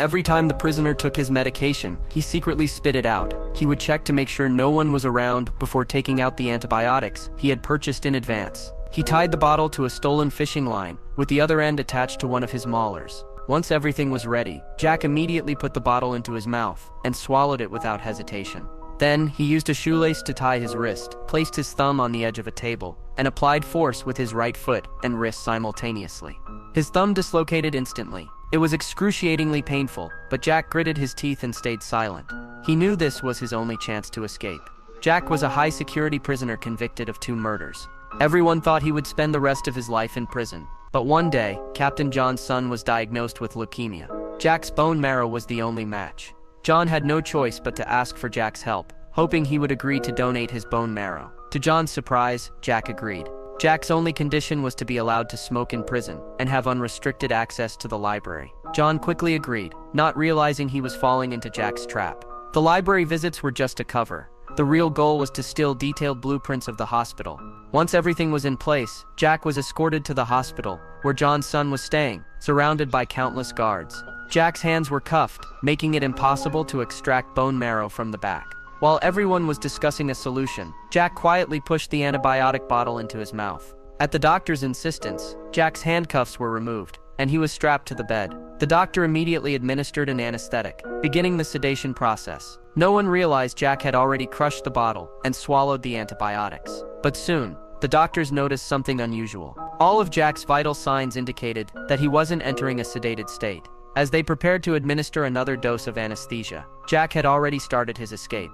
Every time the prisoner took his medication, he secretly spit it out. He would check to make sure no one was around before taking out the antibiotics he had purchased in advance. He tied the bottle to a stolen fishing line, with the other end attached to one of his maulers. Once everything was ready, Jack immediately put the bottle into his mouth and swallowed it without hesitation. Then, he used a shoelace to tie his wrist, placed his thumb on the edge of a table, and applied force with his right foot and wrist simultaneously. His thumb dislocated instantly. It was excruciatingly painful, but Jack gritted his teeth and stayed silent. He knew this was his only chance to escape. Jack was a high-security prisoner convicted of 2 murders. Everyone thought he would spend the rest of his life in prison. But one day, Captain John's son was diagnosed with leukemia. Jack's bone marrow was the only match. John had no choice but to ask for Jack's help, hoping he would agree to donate his bone marrow. To John's surprise, Jack agreed. Jack's only condition was to be allowed to smoke in prison and have unrestricted access to the library. John quickly agreed, not realizing he was falling into Jack's trap. The library visits were just a cover. The real goal was to steal detailed blueprints of the hospital. Once everything was in place, Jack was escorted to the hospital, where John's son was staying, surrounded by countless guards. Jack's hands were cuffed, making it impossible to extract bone marrow from the back. While everyone was discussing a solution, Jack quietly pushed the antibiotic bottle into his mouth. At the doctor's insistence, Jack's handcuffs were removed, and he was strapped to the bed. The doctor immediately administered an anesthetic, beginning the sedation process. No one realized Jack had already crushed the bottle and swallowed the antibiotics. But soon, the doctors noticed something unusual. All of Jack's vital signs indicated that he wasn't entering a sedated state. As they prepared to administer another dose of anesthesia, Jack had already started his escape.